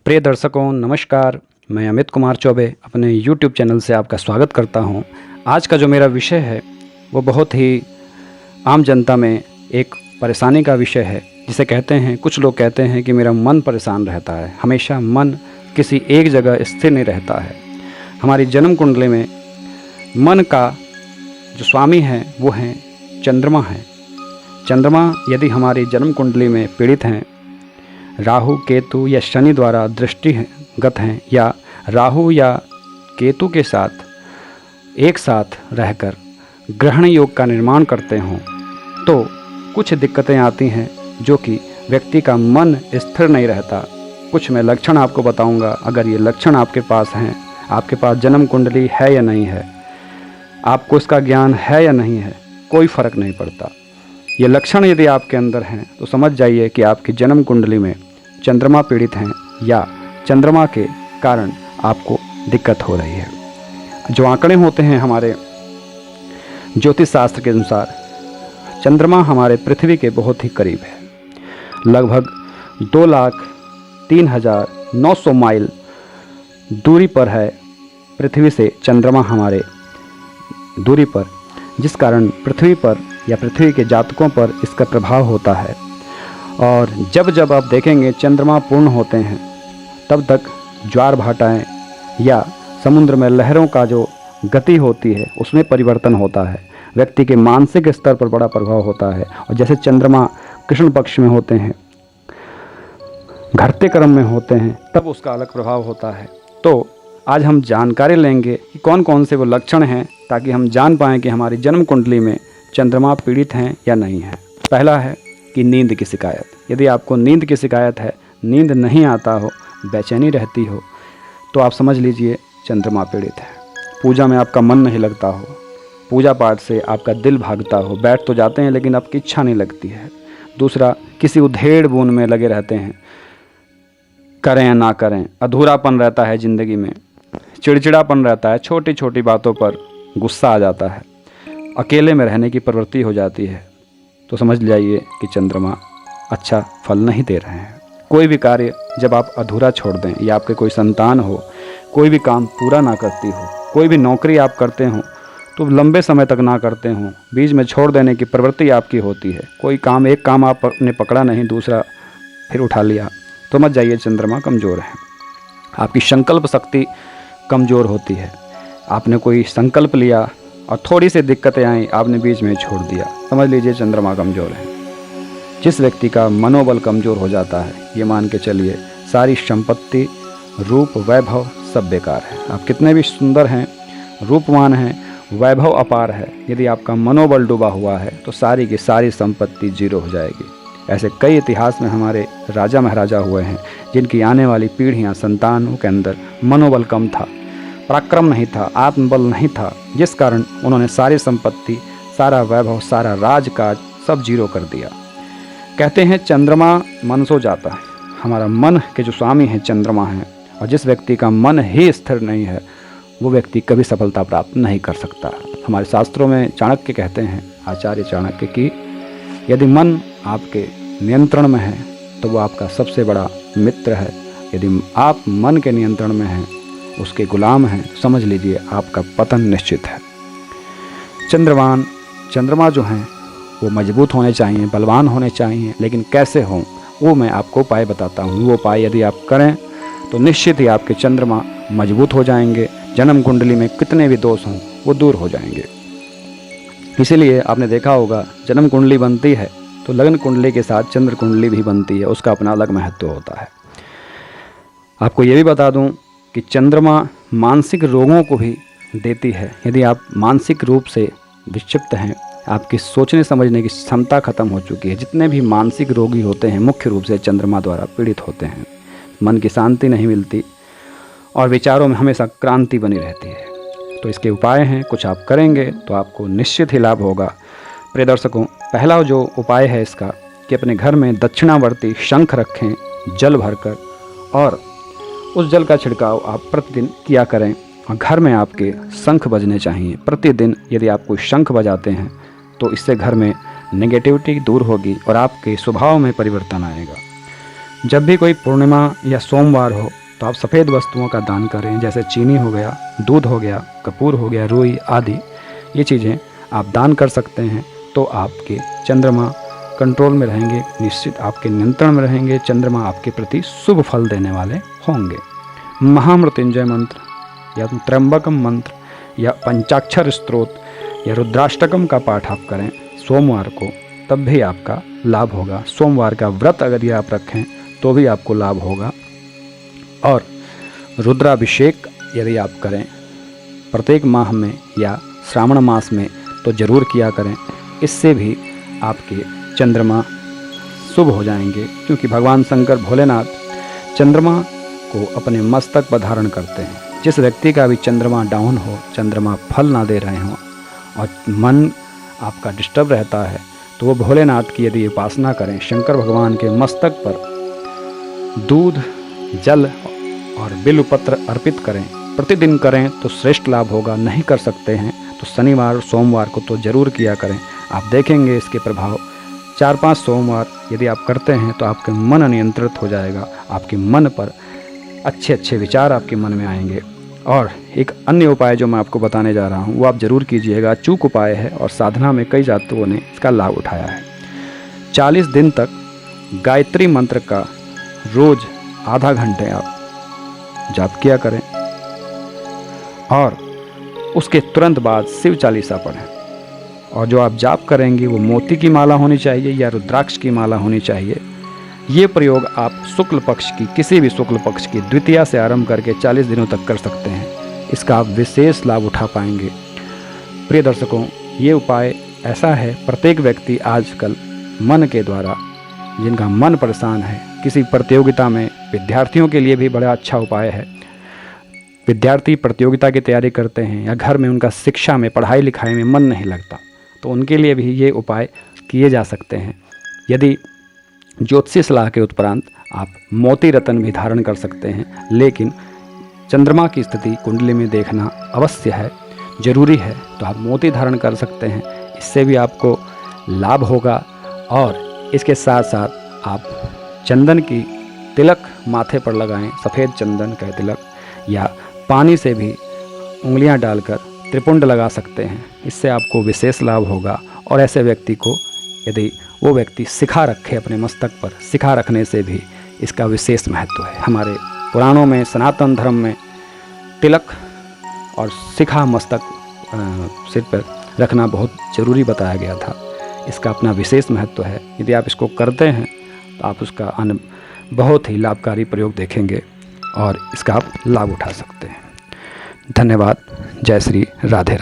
प्रिय दर्शकों नमस्कार, मैं अमित कुमार चौबे अपने YouTube चैनल से आपका स्वागत करता हूं। आज का जो मेरा विषय है वो बहुत ही आम जनता में एक परेशानी का विषय है, जिसे कहते हैं, कुछ लोग कहते हैं कि मेरा मन परेशान रहता है, हमेशा मन किसी एक जगह स्थिर नहीं रहता है। हमारी जन्म कुंडली में मन का जो स्वामी है वो हैं चंद्रमा है। चंद्रमा यदि हमारी जन्म कुंडली में पीड़ित हैं, राहु केतु या शनि द्वारा दृष्टिगत हैं, या राहु या केतु के साथ एक साथ रहकर ग्रहण योग का निर्माण करते हों, तो कुछ दिक्कतें आती हैं जो कि व्यक्ति का मन स्थिर नहीं रहता। कुछ मैं लक्षण आपको बताऊंगा। अगर ये लक्षण आपके पास हैं, आपके पास जन्म कुंडली है या नहीं है, आपको इसका ज्ञान है या नहीं है, कोई फ़र्क नहीं पड़ता। ये लक्षण यदि आपके अंदर हैं तो समझ जाइए कि आपकी जन्म कुंडली में चंद्रमा पीड़ित हैं या चंद्रमा के कारण आपको दिक्कत हो रही है। जो आंकड़े होते हैं हमारे ज्योतिष शास्त्र के अनुसार, चंद्रमा हमारे पृथ्वी के बहुत ही करीब है। लगभग 2,03,900 माइल दूरी पर है पृथ्वी से चंद्रमा हमारे दूरी पर, जिस कारण पृथ्वी पर या पृथ्वी के जातकों पर इसका प्रभाव होता है। और जब जब आप देखेंगे चंद्रमा पूर्ण होते हैं, तब तक ज्वार भाटाएँ या समुद्र में लहरों का जो गति होती है उसमें परिवर्तन होता है। व्यक्ति के मानसिक स्तर पर बड़ा प्रभाव होता है। और जैसे चंद्रमा कृष्ण पक्ष में होते हैं, घटते क्रम में होते हैं, तब उसका अलग प्रभाव होता है। तो आज हम जानकारी लेंगे कि कौन कौन से वो लक्षण हैं, ताकि हम जान पाएँ कि हमारी जन्म कुंडली में चंद्रमा पीड़ित हैं या नहीं है। पहला है कि नींद की शिकायत। यदि आपको नींद की शिकायत है, नींद नहीं आता हो, बेचैनी रहती हो, तो आप समझ लीजिए चंद्रमा पीड़ित है। पूजा में आपका मन नहीं लगता हो, पूजा पाठ से आपका दिल भागता हो, बैठ तो जाते हैं लेकिन आपकी इच्छा नहीं लगती है। दूसरा, किसी उधेड़ बुन में लगे रहते हैं, करें या ना करें, अधूरापन रहता है ज़िंदगी में, चिड़चिड़ापन रहता है, छोटी छोटी बातों पर गुस्सा आ जाता है, अकेले में रहने की प्रवृत्ति हो जाती है, तो समझ जाइए कि चंद्रमा अच्छा फल नहीं दे रहे हैं। कोई भी कार्य जब आप अधूरा छोड़ दें, या आपके कोई संतान हो, कोई भी काम पूरा ना करती हो, कोई भी नौकरी आप करते हो तो लंबे समय तक ना करते हो, बीच में छोड़ देने की प्रवृत्ति आपकी होती है। कोई काम, एक काम आपने पकड़ा नहीं, दूसरा फिर उठा लिया, तो मत जाइए चंद्रमा कमज़ोर है। आपकी संकल्प शक्ति कमज़ोर होती है। आपने कोई संकल्प लिया और थोड़ी सी दिक्कतें आई, आपने बीच में छोड़ दिया, समझ लीजिए चंद्रमा कमज़ोर है। जिस व्यक्ति का मनोबल कमज़ोर हो जाता है, ये मान के चलिए सारी संपत्ति, रूप, वैभव सब बेकार है। आप कितने भी सुंदर हैं, रूपवान हैं, वैभव अपार है, यदि आपका मनोबल डूबा हुआ है तो सारी की सारी संपत्ति जीरो हो जाएगी। ऐसे कई इतिहास में हमारे राजा महाराजा हुए हैं जिनकी आने वाली पीढ़ियां, संतानों के अंदर मनोबल कम था, पराक्रम नहीं था, आत्मबल नहीं था, जिस कारण उन्होंने सारी संपत्ति, सारा वैभव, सारा राजकाज सब जीरो कर दिया। कहते हैं चंद्रमा मन सो जाता है। हमारा मन के जो स्वामी हैं चंद्रमा हैं, और जिस व्यक्ति का मन ही स्थिर नहीं है वो व्यक्ति कभी सफलता प्राप्त नहीं कर सकता। हमारे शास्त्रों में चाणक्य कहते हैं, आचार्य चाणक्य, कि यदि मन आपके नियंत्रण में है तो वो आपका सबसे बड़ा मित्र है। यदि आप मन के नियंत्रण में हैं, उसके गुलाम हैं, समझ लीजिए आपका पतन निश्चित है। चंद्रमा जो हैं वो मजबूत होने चाहिए, बलवान होने चाहिए, लेकिन कैसे हों वो मैं आपको उपाय बताता हूँ। वो उपाय यदि आप करें तो निश्चित ही आपके चंद्रमा मजबूत हो जाएंगे। जन्म कुंडली में कितने भी दोष हों वो दूर हो जाएंगे। इसीलिए आपने देखा होगा, जन्म कुंडली बनती है तो लग्न कुंडली के साथ चंद्र कुंडली भी बनती है, उसका अपना अलग महत्व होता है। आपको ये भी बता दूं कि चंद्रमा मानसिक रोगों को भी देती है। यदि आप मानसिक रूप से विक्षिप्त हैं, आपकी सोचने समझने की क्षमता खत्म हो चुकी है, जितने भी मानसिक रोगी होते हैं मुख्य रूप से चंद्रमा द्वारा पीड़ित होते हैं। मन की शांति नहीं मिलती और विचारों में हमेशा क्रांति बनी रहती है। तो इसके उपाय हैं, कुछ आप करेंगे तो आपको निश्चित ही लाभ होगा। प्रिय दर्शकों, पहला जो उपाय है इसका कि अपने घर में दक्षिणावर्ती शंख रखें जल भरकर, और उस जल का छिड़काव आप प्रतिदिन किया करें। और घर में आपके शंख बजने चाहिए प्रतिदिन। यदि आप कोई शंख बजाते हैं तो इससे घर में नेगेटिविटी दूर होगी और आपके स्वभाव में परिवर्तन आएगा। जब भी कोई पूर्णिमा या सोमवार हो तो आप सफ़ेद वस्तुओं का दान करें, जैसे चीनी हो गया, दूध हो गया, कपूर हो गया, रुई आदि। ये चीज़ें आप दान कर सकते हैं। तो आपके चंद्रमा कंट्रोल में रहेंगे, निश्चित आपके नियंत्रण में रहेंगे। चंद्रमा आपके प्रति शुभ फल देने वाले होंगे। महामृत्युंजय मंत्र या त्र्यंबकम मंत्र या पंचाक्षर स्तोत्र या रुद्राष्टकम का पाठ आप करें सोमवार को, तब भी आपका लाभ होगा। सोमवार का व्रत अगर आप रखें तो भी आपको लाभ होगा। और रुद्राभिषेक यदि आप करें प्रत्येक माह में या श्रावण मास में तो ज़रूर किया करें। इससे भी आपके चंद्रमा शुभ हो जाएंगे, क्योंकि भगवान शंकर भोलेनाथ चंद्रमा को अपने मस्तक पर धारण करते हैं। जिस व्यक्ति का भी चंद्रमा डाउन हो, चंद्रमा फल ना दे रहे हों और मन आपका डिस्टर्ब रहता है, तो वो भोलेनाथ की यदि उपासना करें, शंकर भगवान के मस्तक पर दूध, जल और बिल्वपत्र अर्पित करें, प्रतिदिन करें तो श्रेष्ठ लाभ होगा। नहीं कर सकते हैं तो शनिवार सोमवार को तो ज़रूर किया करें। आप देखेंगे इसके प्रभाव 4-5 सोमवार यदि आप करते हैं तो आपके मन नियंत्रित हो जाएगा। आपके मन पर अच्छे अच्छे विचार आपके मन में आएंगे। और एक अन्य उपाय जो मैं आपको बताने जा रहा हूँ वो आप ज़रूर कीजिएगा। अचूक उपाय है और साधना में कई जातकों ने इसका लाभ उठाया है। 40 दिन तक गायत्री मंत्र का रोज़ आधा घंटे आप जाप किया करें और उसके तुरंत बाद शिव चालीसा पढ़ें। और जो आप जाप करेंगे वो मोती की माला होनी चाहिए या रुद्राक्ष की माला होनी चाहिए। ये प्रयोग आप शुक्ल पक्ष की, किसी भी शुक्ल पक्ष की द्वितीया से आरंभ करके 40 दिनों तक कर सकते हैं। इसका आप विशेष लाभ उठा पाएंगे। प्रिय दर्शकों, ये उपाय ऐसा है, प्रत्येक व्यक्ति आजकल मन के द्वारा, जिनका मन परेशान है, किसी प्रतियोगिता में, विद्यार्थियों के लिए भी बड़ा अच्छा उपाय है। विद्यार्थी प्रतियोगिता की तैयारी करते हैं या घर में उनका शिक्षा में, पढ़ाई लिखाई में मन नहीं लगता, तो उनके लिए भी ये उपाय किए जा सकते हैं। यदि ज्योतिषी सलाह के उपरांत आप मोती रत्न भी धारण कर सकते हैं, लेकिन चंद्रमा की स्थिति कुंडली में देखना अवश्य है, जरूरी है। तो आप मोती धारण कर सकते हैं, इससे भी आपको लाभ होगा। और इसके साथ साथ आप चंदन की तिलक माथे पर लगाएं, सफ़ेद चंदन का तिलक, या पानी से भी उंगलियां डालकर त्रिपुंड लगा सकते हैं। इससे आपको विशेष लाभ होगा। और ऐसे व्यक्ति को, यदि वो व्यक्ति शिखा रखे अपने मस्तक पर, शिखा रखने से भी इसका विशेष महत्व है। हमारे पुराणों में, सनातन धर्म में तिलक और शिखा मस्तक सिर पर रखना बहुत ज़रूरी बताया गया था। इसका अपना विशेष महत्व है। यदि आप इसको करते हैं तो आप उसका बहुत ही लाभकारी प्रयोग देखेंगे और इसका आप लाभ उठा सकते हैं। धन्यवाद। जय श्री राधे।